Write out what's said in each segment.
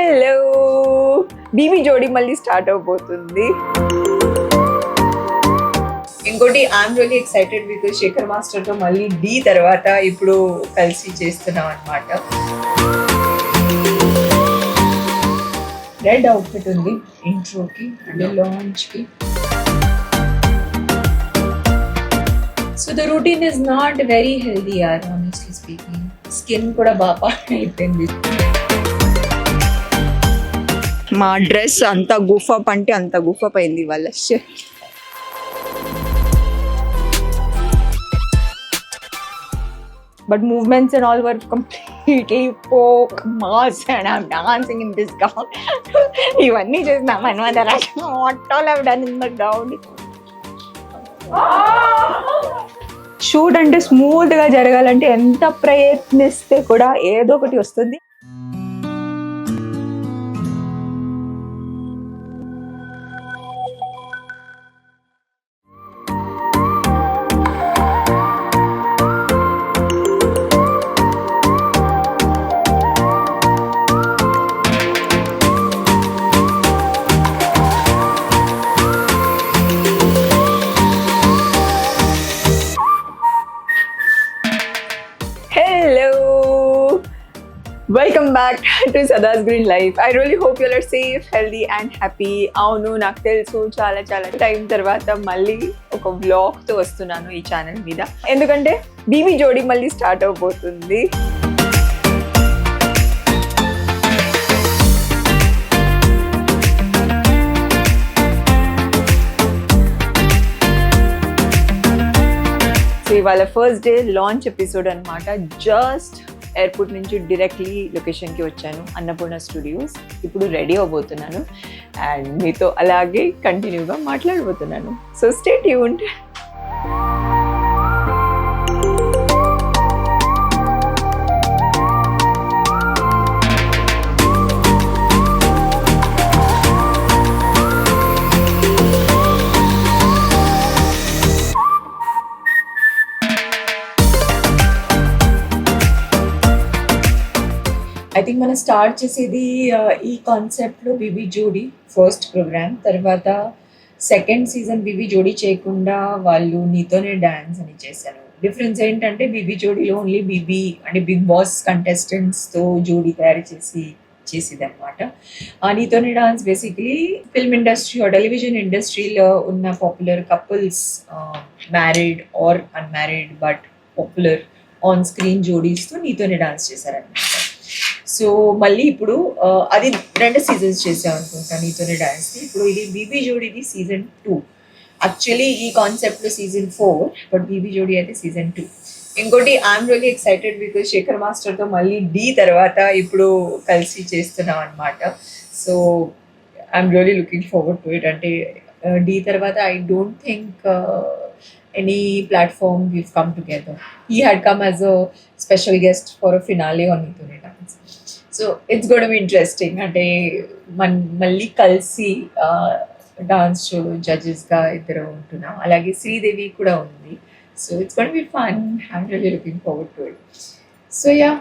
Hello BB జోడి మళ్ళీ start అవబోతుంది. ఇంకోటి I'm really excited because Shekhar master తో మళ్ళీ డి తర్వాత ఇప్పుడు కలిసి చేస్తున్నాం అన్నమాట. రెడ్ అవుట్ఫిట్ ఉంది ఇంట్రోకి అండ్ లాంచ్ కి. So the routine is not very healthy యార్ ఆనెస్ట్లీ స్పీకింగ్. స్కిన్ కూడా బాగా అయిపోయింది. మా డ్రెస్ అంత గుఫప్ అంటే అంత గుఫప్ అయింది వాళ్ళ. But movements and all were completely folk mass and I'm dancing in this gown. ఇవన్నీ చేసిన మన్మధరాజ్. What all I've done in the gown. Shoot అంటే స్మూత్ గా జరగాలంటే ఎంత ప్రయత్నిస్తే కూడా ఏదో ఒకటి వస్తుంది. Welcome back to Sada's Green Life. I really hope you all are safe, healthy and happy. అవును నాకు తెలుసు చాలా టైం తర్వాత మళ్ళీ ఒక వ్లాగ్ తో వస్తున్నాను ఈ ఛానల్ మీద. ఎందుకంటే బీబీ జోడి మళ్ళీ స్టార్ట్ అవబోతుంది. సో ఇవాళ ఫస్ట్ డే లాంచ్ ఎపిసోడ్ అన్నమాట. జస్ట్ ఎయిర్పోర్ట్ నుంచి డైరెక్ట్లీ లొకేషన్కి వచ్చాను, అన్నపూర్ణ స్టూడియోస్. ఇప్పుడు రెడీ అవబోతున్నాను అండ్ మీతో అలాగే కంటిన్యూగా మాట్లాడబోతున్నాను. So stay tuned. I think మనం స్టార్ట్ చేసేది ఈ కాన్సెప్ట్లో బీబీ జోడి ఫస్ట్ ప్రోగ్రామ్. తర్వాత సెకండ్ సీజన్ బీబీ జోడి చేయకుండా వాళ్ళు నీతోనే డాన్స్ అని చేశాను. డిఫరెన్స్ ఏంటంటే బీబీ జోడీలో ఓన్లీ బీబీ అంటే బిగ్ బాస్ కంటెస్టెంట్స్తో జోడీ తయారు చేసేది అనమాట. Neethone dance basically film industry are television ఇండస్ట్రీలో ఉన్న popular couples, married or unmarried but popular on screen జోడీస్తో నీతోనే డాన్స్ చేశారనమాట. సో మళ్ళీ ఇప్పుడు అది 2 సీజన్స్ చేసాం అనుకుంటా నీతోనే డాన్స్. ఇప్పుడు ఇది బీబీ జోడీది సీజన్ 2. యాక్చువల్లీ ఈ కాన్సెప్ట్లో సీజన్ 4, బట్ బీబీ జోడీ అయితే సీజన్ 2. ఇంకోటి I'm really excited because Shekhar మాస్టర్తో మళ్ళీ డి తర్వాత ఇప్పుడు కలిసి చేస్తున్నాం అనమాట. So I'm really looking forward to it. అంటే డి తర్వాత I don't think any platform we've come together. He had come as a special guest for a finale on Nitone Dance. So it's going to be interesting. అంటే మళ్ళీ కలిసి dance show జడ్జెస్గా ఇద్దరు ఉంటున్నాం. అలాగే శ్రీదేవి కూడా ఉంది. So it's going to be fun. I'm really looking forward to it. So yeah,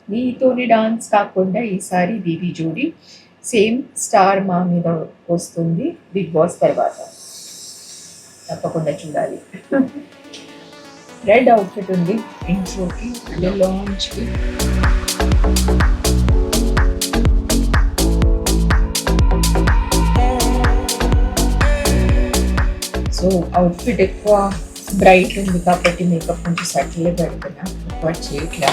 నీతోనే dance కాకుండా ఈసారి బీబీ జోడి సేమ్ స్టార్ మా మీద వస్తుంది బిగ్ బాస్ తర్వాత. తప్పకుండా చూడాలి. రెడ్ అవుట్ఫిట్ ఉంది ఇంట్రోకి అండ్ లాంచ్కి. సో అవుట్ఫిట్ ఎక్కువ బ్రైట్ ఉంది కాబట్టి మేకప్ కొంచెం సటిల్గా పెడుతున్నా, ఎక్కువ చేయట్లా.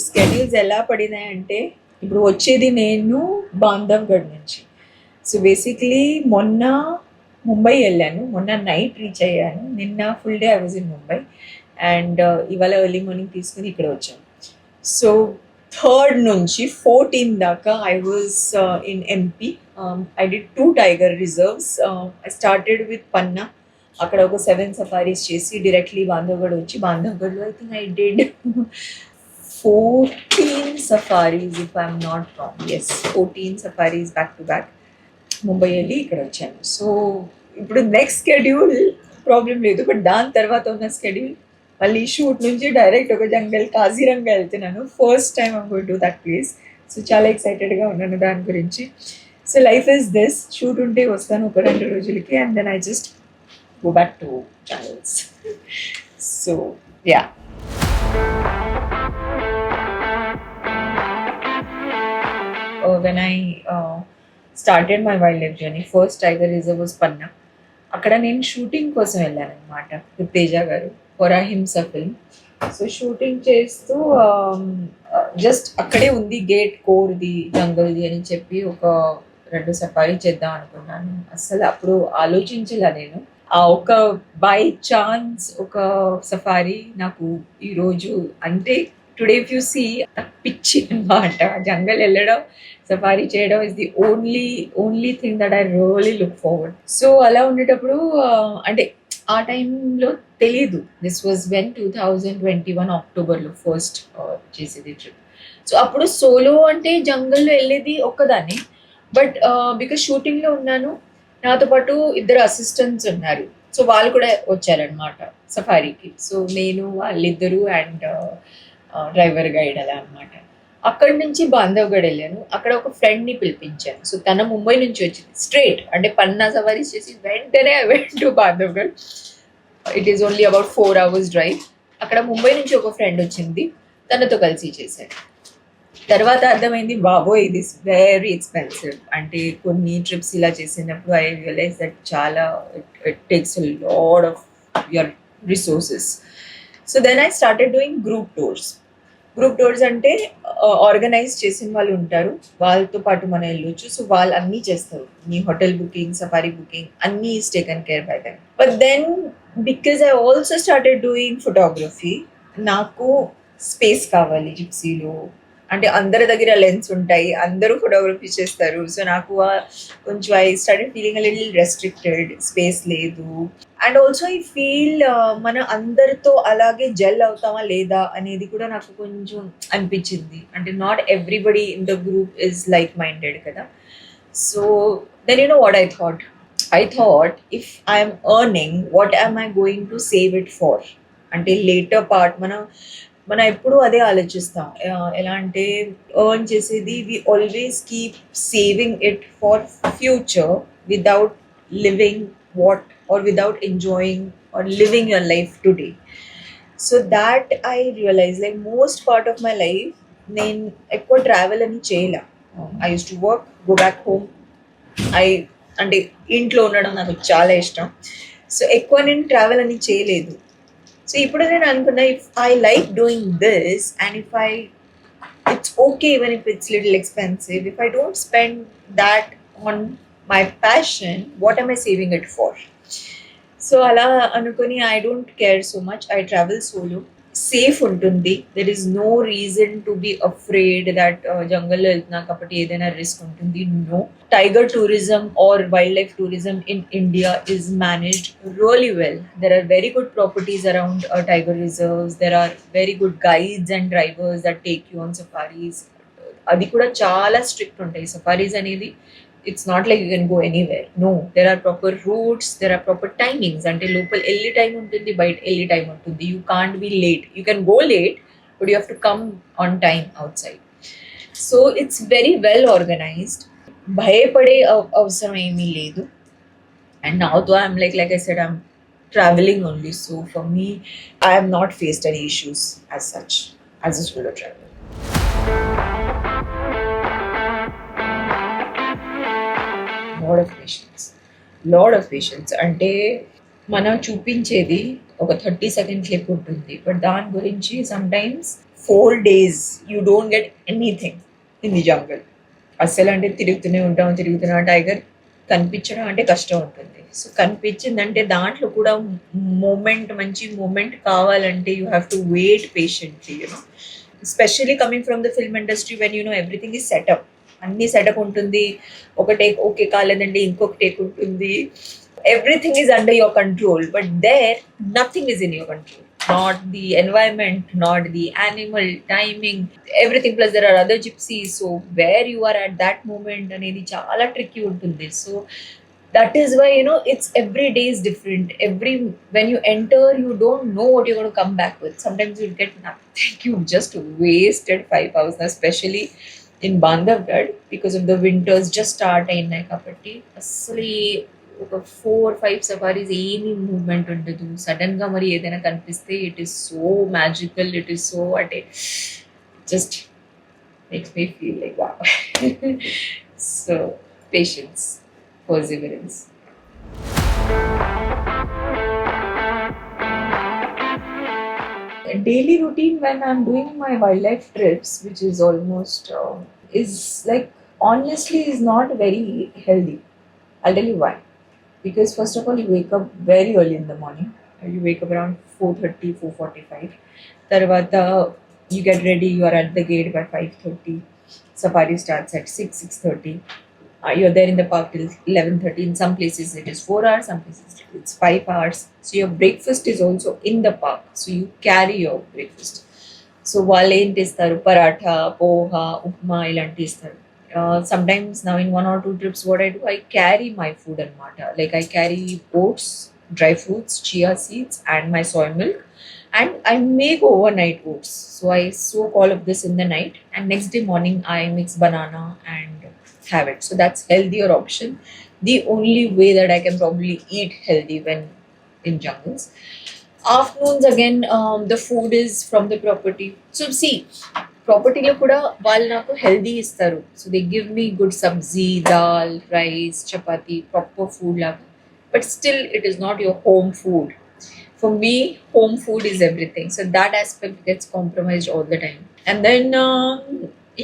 స్కెడ్యూల్స్ ఎలా పడినాయంటే ఇప్పుడు వచ్చేది నేను బాంధవ్గఢ్ నుంచి. సో బేసిక్లీ మొన్న ముంబై వెళ్ళాను, మొన్న నైట్ రీచ్ అయ్యాను. నిన్న full day I was in Mumbai and ఇవాళ ఎర్లీ మార్నింగ్ తీసుకుని ఇక్కడ వచ్చాను. సో 3rd నుంచి 14 దాకా I was in MP. I did 2 tiger reserves. I started with Panna. అక్కడ ఒక 7 సఫారీస్ చేసి డైరెక్ట్లీ బాంధవ్గఢ్ వచ్చి బాంధవ్గఢ్లో I think I did 14 safaris, if I'm not wrong. Yes, 14 safaris back to back. Mumbai వెళ్ళి ఇక్కడ వచ్చాను. సో ఇప్పుడు నెక్స్ట్ స్కెడ్యూల్ ప్రాబ్లం లేదు, బట్ దాని తర్వాత ఉన్న స్కెడ్యూల్ మళ్ళీ షూట్ నుంచి డైరెక్ట్ ఒక జంగల్ కాజీరంగా వెళ్తున్నాను. First time I'm going to that place. So చాలా ఎక్సైటెడ్గా ఉన్నాను దాని గురించి. So life is this, shoot ఉంటే వస్తాను ఒక 2 రోజులకి and then I just go back to channels. So yeah. When I started my wildlife journey, first tiger reserve was Panna. అక్కడ నేను షూటింగ్ కోసం వెళ్ళాను అనమాట విత్ తేజ గారు ఫర్ అహింస ఫిల్మ్. సో షూటింగ్ చేస్తూ జస్ట్ అక్కడే ఉంది గేట్ కోర్ది జంగల్ది అని చెప్పి ఒక 2 సఫారీ చేద్దాం అనుకున్నాను. అసలు అప్పుడు ఆలోచించలే నేను. ఆ ఒక బై ఛాన్స్ ఒక సఫారీ నాకు ఈరోజు అంటే టుడే ఇఫ్ యూ సీ పిచ్చి అనమాట. జంగల్ వెళ్ళడం సఫారీ చేయడం is the only thing that I really look forward. So అలా ఉండేటప్పుడు అంటే ఆ టైంలో తెలీదు. దిస్ వాజ్ వెన్ 2021 అక్టోబర్లో ఫస్ట్ చేసేది ట్రిప్. సో అప్పుడు సోలో అంటే జంగల్లో వెళ్ళేది ఒక్కదాన్ని. బట్ బికాస్ షూటింగ్లో ఉన్నాను, నాతో పాటు 2 అసిస్టెంట్స్ ఉన్నారు. సో వాళ్ళు కూడా వచ్చారనమాట సఫారీకి. సో నేను వాళ్ళిద్దరూ అండ్ డ్రైవర్ గైడ్ అలా అనమాట. అక్కడి నుంచి బాంధవ్గఢ్ వెళ్ళాను. అక్కడ ఒక ఫ్రెండ్ని పిలిపించాను. సో తన ముంబై నుంచి వచ్చింది స్ట్రేట్, అంటే పన్నా సవారీస్ చేసి వెంటనే I went to Bandhavgarh. It is only about 4 hours drive. అక్కడ ముంబై నుంచి ఒక ఫ్రెండ్ వచ్చింది, తనతో కలిసి చేశాను. తర్వాత అర్థమైంది బాబోయ్ ఇది ఇస్ వెరీ ఎక్స్పెన్సివ్. అంటే కొన్ని ట్రిప్స్ ఇలా చేసినప్పుడు ఐ రియలైజ్ దట్ చాలా it takes a lot of your resources. So then I started doing group tours అంటే ఆర్గనైజ్ చేసిన వాళ్ళు ఉంటారు, వాళ్ళతో పాటు మనం వెళ్ళొచ్చు. సో వాళ్ళు అన్నీ చేస్తారు, మీ హోటల్ బుకింగ్, సఫారీ బుకింగ్ అన్నీ is taken care by them. But then because I also started doing photography, నాకు స్పేస్ కావాలి జిప్సీలో. అంటే అందరి దగ్గర లెన్స్ ఉంటాయి, అందరూ ఫోటోగ్రఫీ చేస్తారు. సో నాకు కొంచెం I started feeling a little restricted, space లేదు. అండ్ ఆల్సో ఐ ఫీల్ మనం అందరితో అలాగే జెల్ అవుతామా లేదా అనేది కూడా నాకు కొంచెం అనిపించింది. అంటే not everybody in the group is like minded కదా. So then you know what I thought if I'm earning, what I'm I going to save it for? అంటే లేటర్ పార్ట్ మనం ఎప్పుడూ అదే ఆలోచిస్తాం. ఎలా అంటే ఎర్న్ చేసేది we always keep saving it for future without living what or without enjoying or living your life today. So that I realise like most part of my life నేను ఎక్కువ travel అని చేయలే. I use to work, go back home. అంటే ఇంట్లో ఉండడం నాకు చాలా ఇష్టం. సో ఎక్కువ నేను ట్రావెల్ అని చేయలేదు. సో ఇప్పుడు నేను అనుకున్నా, if I like doing this and it's okay even if it's little expensive, if I don't spend that on my passion, what am I saving it for? So ala anukoni I don't care so much. I travel solo, safe untundi. There is no reason to be afraid that jungle lo veltuna kabatti edaina risk untundi. No, tiger tourism or wildlife tourism in India is managed really well. There are very good properties around tiger reserves. There are very good guides and drivers that take you on safaris. Adi kuda chaala strict untayi safaris anedi. It's not like you can go anywhere. No, there are proper routes, there are proper timings. Ante local elli time untundi, bite elli time untundi. You can't be late. You can go late, but you have to come on time outside. So it's very well organized. భయపడే అవసరం ఏమీ లేదు. And now though I'm like I said, I'm traveling only. So for me, I have not faced any issues as such as a solo traveler. Lot of patience. అంటే మనం చూపించేది ఒక 30 second clip ఉంటుంది, but దాని గురించి sometimes 4 days you don't get anything in the jungle. అస్సలు అంటే తిరుగుతున్నా టైగర్ కనిపించడం అంటే కష్టం ఉంటుంది. సో కనిపించిందంటే దాంట్లో కూడా మంచి మూమెంట్ కావాలంటే you have to wait patiently, you know. Especially coming from the film industry when you know everything is setup. అన్ని సెటప్ ఉంటుంది, ఒక టేక్ ఓకే కాలేదండి ఇంకొక టేక్ ఉంటుంది. Everything is under your control, but there nothing is in your control. not the environment, not the animal timing, everything. Plus there are other gypsies, so where you are at that moment అనేది చాలా tricky ఉంటుంది. So that is why, you know, it's every day is different. Every when you enter, you don't know what you're going to come back with. Sometimes you'll get nothing. You just wasted 5 hours, especially in Bandhavgarh, because of the winters just start అయినాయి కాబట్టి అసలు ఒక 4-5 safaris ఏమీ movement ఉండదు. Sudden గా మరి ఏదైనా కనిపిస్తే it is so magical, it is so అంటే just makes me feel like wow. So patience, perseverance. A daily routine when I'm doing my wildlife trips, which is almost is like honestly is not very healthy. I'll tell you why. Because first of all, you wake up very early in the morning. You wake up around 4:30, 4:45. Tarvata, you get ready, you are at the gate by 5:30. Safari starts at 6, 6:30. You're there in the park till 11:30. In some places it is 4 hours, some places it's 5 hours. So your breakfast is also in the park. So you carry your breakfast. So వాళ్ళు ఏంటి ఇస్తారు, పరాఠా, పోహా, ఉప్మా ఇలాంటి ఇస్తారు. Sometimes now in 1 or 2 trips what I do, I carry my food anamata. Like I carry oats, dry fruits, chia seeds and my soy milk, and I make overnight oats. So I soak all of this in the night, and next day morning I mix banana and have it. So that's healthier option. The only way that I can probably eat healthy when in jungles. Afternoons again, the food is from the property. So see, ప్రాపర్టీలో కూడా వాళ్ళు నాకు healthy ఇస్తారు. So they give me good sabzi, dal, rice, chapati, proper food లాగా. But still it is not your home food. For me, home food is everything. So that aspect gets compromised all the time. And then,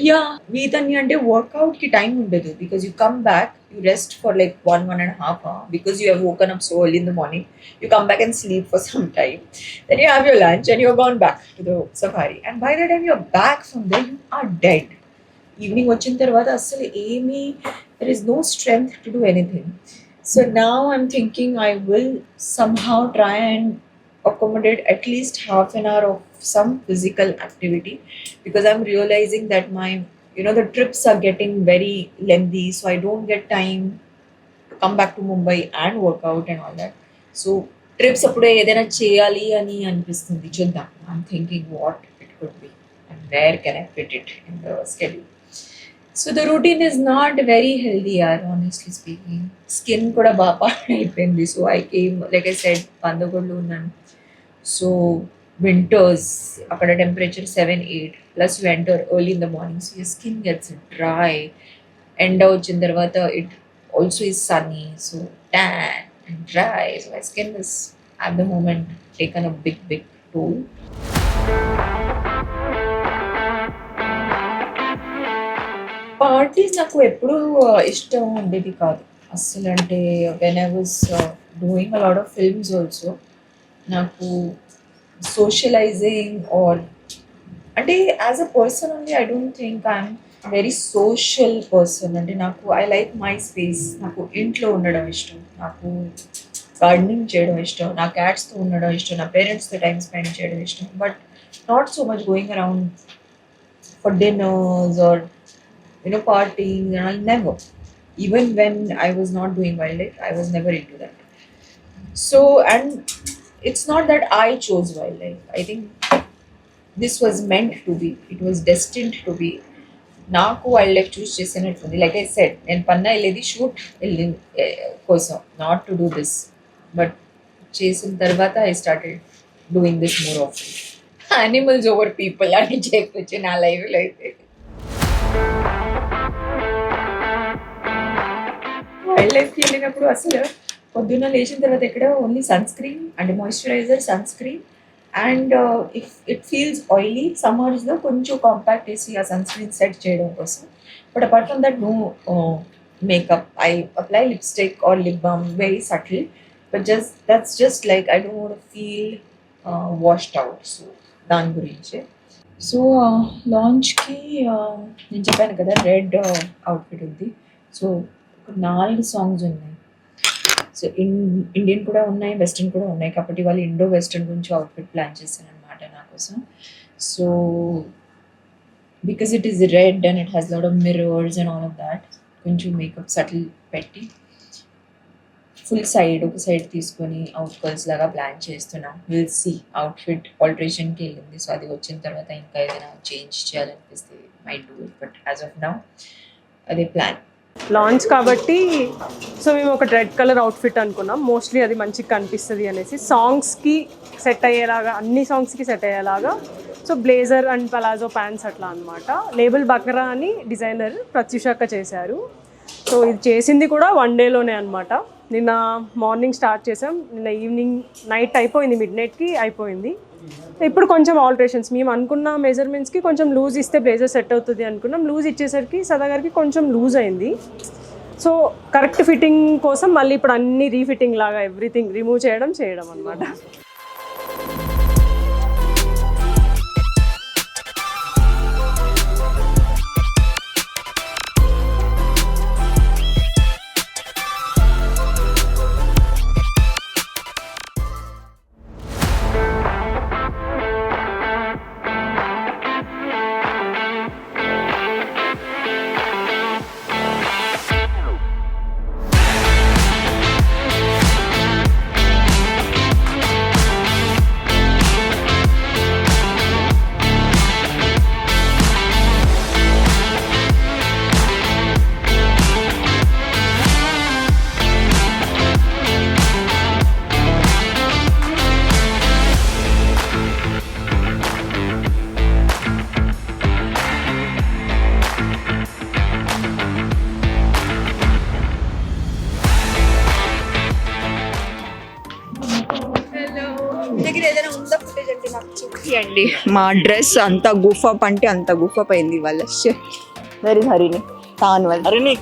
yeah, వీతన్ని అంటే work out కి time ఉండదు, because you come back, you rest for like 1.5 hour, because you have woken up so early in the morning. You come back and sleep for some time. Then you have your lunch and you're gone back to the safari. And by the time you're back from there, you are dead. Evening వచ్చిన తర్వాత అసలు ఏమీ, there is no strength to do anything. So now I'm thinking I will somehow try and accommodate at least half an hour of some physical activity, because I'm realizing that my, you know, the trips are getting very lengthy, so I don't get time to come back to Mumbai and work out and all that. So trips అప్పుడే ఏదైనా చేయాలి అని అనిపిస్తుంది. చూద్దాం. I'm thinking what it could be and where can I fit it in the schedule. So the routine is not very healthy, honestly speaking. Skin kuda bapa అయిపోయింది. So I came, like I said, పందగొడ్లో ఉన్నాను. So winters, అక్కడ temperature 7-8, plus you enter early in the morning, so your skin gets dry. ఎండ వచ్చిన తర్వాత it also is sunny, so tan and dry. So my skin is at the moment taken a big toll. Parties నాకు ఎప్పుడూ ఇష్టం ఉండేది కాదు అస్సలు. అంటే when I was doing a lot of films also, నాకు సోషలైజింగ్ ఆర్ అంటే as a person only, I don't think I'm very social person. అంటే నాకు ఐ లైక్ మై స్పేస్. నాకు ఇంట్లో ఉండడం ఇష్టం, నాకు గార్డెనింగ్ చేయడం ఇష్టం, నా క్యాట్స్తో ఉండడం ఇష్టం, నా పేరెంట్స్తో టైం స్పెండ్ చేయడం ఇష్టం. But not so much going around for dinners or, you know, partying and all. Never. Even when I was not doing wildlife, I was never into that. So, and it's not that I chose wildlife. I think this was meant to be. It was destined to be. నాకు wildlife choose చేసినట్టుంది. Like I said, నేను పన్నా వెళ్ళేది shoot కోసం, not to do this. But చేసిన తర్వాత I started doing this more of. Animals over people అని చెప్పొచ్చు నా లైఫ్లో అయితే. వైల్డ్ లైఫ్కి వెళ్ళినప్పుడు అసలు పొద్దున్న లేచిన తర్వాత ఎక్కడ only sunscreen and moisturiser, sunscreen, and if it feels oily సమ్మర్స్లో కొంచెం కాంపాక్ట్ వేసి ఆ సన్ స్క్రీన్ సెట్ చేయడం కోసం. But apart from that, no makeup. I apply lipstick or lip balm very subtle, but that's just like I don't want to feel washed out. So దాని గురించి. So లాంచ్కి నేను చెప్పాను కదా రెడ్ అవుట్ఫిట్ ఉంది. So 4 songs ఉన్నాయి. So Indian కూడా ఉన్నాయి, వెస్ట్రన్ కూడా ఉన్నాయి, కాబట్టి వాళ్ళు ఇండో వెస్ట్రన్ గురించి అవుట్ఫిట్ ప్లాన్ చేశాను అనమాట నా కోసం. So because it is red and it has lot of mirrors and all of that, కొంచెం మేకప్ సటిల్ పెట్టి ఫుల్ సైడ్ ఒక సైడ్ తీసుకొని అవుట్ కర్ల్స్ లాగా ప్లాన్ చేస్తున్నాం. విల్ సీ, అవుట్ఫిట్ ఆల్టరేషన్కి వెళ్ళింది, సో అది వచ్చిన తర్వాత ఇంకా ఏదైనా చేంజ్ చేయాలనిపిస్తే might do it, but as of now అదే ప్లాన్. లాంచ్ కాబట్టి సో మేము ఒక రెడ్ కలర్ అవుట్ఫిట్ అనుకున్నాం, మోస్ట్లీ అది మంచిగా కనిపిస్తుంది అనేసి, సాంగ్స్కి సెట్ అయ్యేలాగా, అన్ని సాంగ్స్కి సెట్ అయ్యేలాగా. So blazer and palazzo pants అట్లా అనమాట. లేబుల్ బకరా అని డిజైనర్ ప్రత్యుషక్క చేశారు. సో ఇది చేసింది కూడా 1 డేలోనే అనమాట. నిన్న మార్నింగ్ స్టార్ట్ చేసాం, నిన్న ఈవినింగ్ నైట్ అయిపోయింది, మిడ్నైట్కి అయిపోయింది. ఇప్పుడు కొంచెం ఆల్టరేషన్స్, మేము అనుకున్న మెజర్మెంట్స్కి కొంచెం లూజ్ ఇస్తే బ్లేజర్ సెట్ అవుతుంది అనుకున్నాం. లూజ్ ఇచ్చేసరికి సదా గారికి కొంచెం లూజ్ అయింది. సో కరెక్ట్ ఫిట్టింగ్ కోసం మళ్ళీ ఇప్పుడు అన్ని రీఫిట్టింగ్ లాగా ఎవ్రీథింగ్ రిమూవ్ చేయడం అనమాట. అండి మా డ్రెస్ అంత గుఫప్ అంటే అంత గుఫప్ అయింది వాళ్ళ. వెరీ హరిని తాను వాళ్ళు హరిని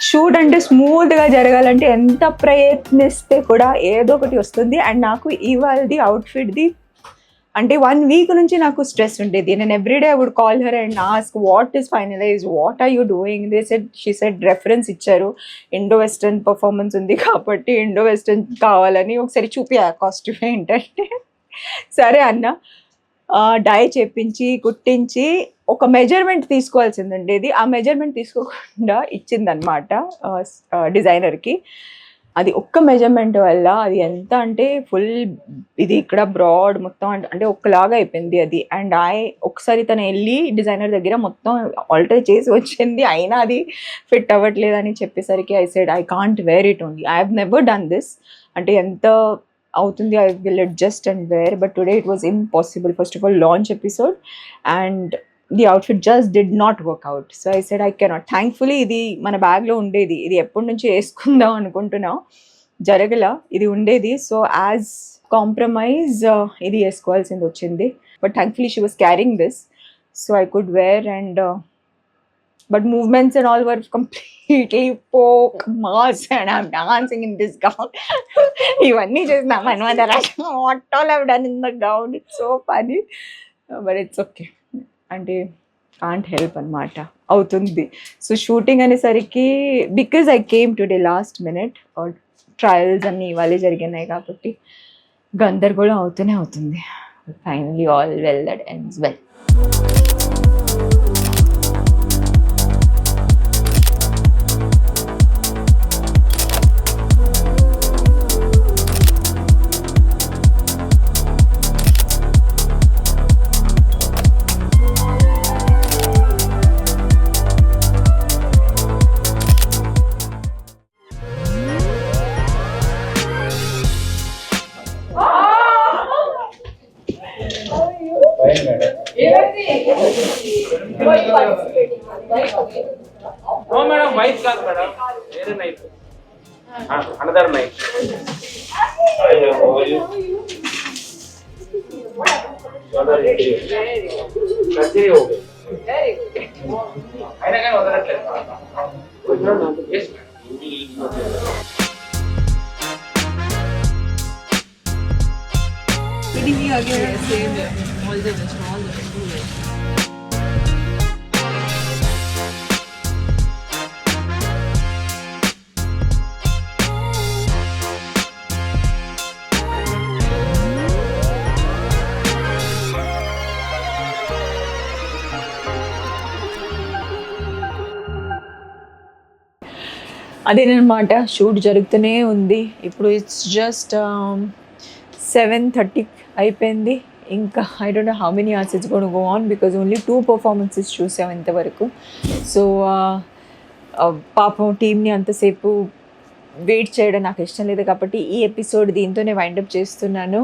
షూట్ అంటే స్మూత్ గా జరగాలంటే ఎంత ప్రయత్నిస్తే కూడా ఏదో ఒకటి వస్తుంది. అండ్ నాకు ఇవాళది అవుట్ఫిట్ ది అంటే 1 వీక్ నుంచి నాకు స్ట్రెస్ ఉండేది. నేను everyday I would call her and ask what is finalise, what are you doing. She said reference ఇచ్చారు, ఇండో వెస్టర్న్ పర్ఫార్మెన్స్ ఉంది కాబట్టి ఇండో వెస్టర్న్ కావాలని. ఒకసారి చూపి ఆ కాస్ట్యూమ్ ఏంటంటే సరే అన్న, డై చేపించి కుట్టించి ఒక మెజర్మెంట్ తీసుకోవాల్సిందండి. ఆ మెజర్మెంట్ తీసుకోకుండా ఇచ్చిందనమాట డిజైనర్కి. అది ఒక్క మెజర్మెంట్ వల్ల అది ఎంత అంటే ఫుల్ ఇది ఇక్కడ బ్రాడ్ మొత్తం అంటే ఒక్కలాగా అయిపోయింది అది. అండ్ ఒకసారి తను వెళ్ళి డిజైనర్ దగ్గర మొత్తం ఆల్టర్ చేసి వచ్చింది, అయినా అది ఫిట్ అవ్వట్లేదు అని చెప్పేసరికి I said I can't wear it only, I have never done this. అంటే ఎంత అవుతుంది, I will adjust and wear, but today it was impossible. First of all launch episode and the outfit just did not work out. So I said I cannot. Thankfully ఇది మన బ్యాగ్లో ఉండేది, ఇది ఎప్పటి నుంచి వేసుకుందాం అనుకుంటున్నాం, జరగల, ఇది ఉండేది. సో యాజ్ కాంప్రమైజ్ ఇది వేసుకోవాల్సింది వచ్చింది. But thankfully she was carrying this, so I could wear. And but movements and all were completely poke mass and I'm dancing in this gown. ఇవన్నీ చేసిన what all have done in the gown, it's so funny, but it's okay. అంటే can't help అనమాట, అవుతుంది. So shooting అనేసరికి because I came today last minute, trials అన్నీ ఇవాళే జరిగినాయి కాబట్టి గందరగోళం అవుతూనే అవుతుంది. Finally all well that ends well. No madam, white card madam. Very nice. Another night. Hi, how are you? Surgery हो गई. Very good. అయినా కానీ వదలట్లేదు. Yes ma'am. Good evening again. Same. All the best. All the best. అదేనమాట, shoot జరుగుతూనే ఉంది. ఇప్పుడు it's just 7:30 అయిపోయింది. ఇంకా I don't know how many hours it's gonna go on because only 2 performances చూసాం ఇంతవరకు. సో పాపం టీమ్ని అంతసేపు వెయిట్ చేయడం నాకు ఇష్టం లేదు కాబట్టి ఈ ఎపిసోడ్ దీంతోనే వైండప్ చేస్తున్నాను.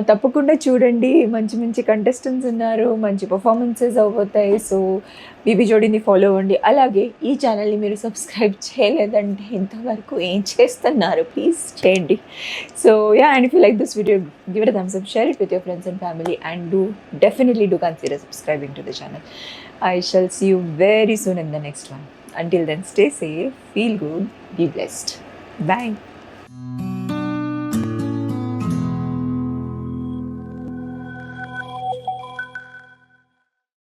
తప్పకుండా చూడండి, మంచి మంచి కంటెస్టెంట్స్ ఉన్నారు, మంచి పర్ఫార్మెన్సెస్ అవబోతాయి. సో బీబీ జోడీని ఫాలో అవ్వండి. అలాగే ఈ ఛానల్ని మీరు సబ్స్క్రైబ్ చేయలేదంటే ఇంతవరకు ఏం చేస్తున్నారు, ప్లీజ్ చేయండి. So yeah, and if you like this video, give it a thumbs up, share it with your friends and family, and definitely do consider subscribing to the channel. I shall see you very soon in the next one. Until then, stay safe, feel good, be blessed. Bye.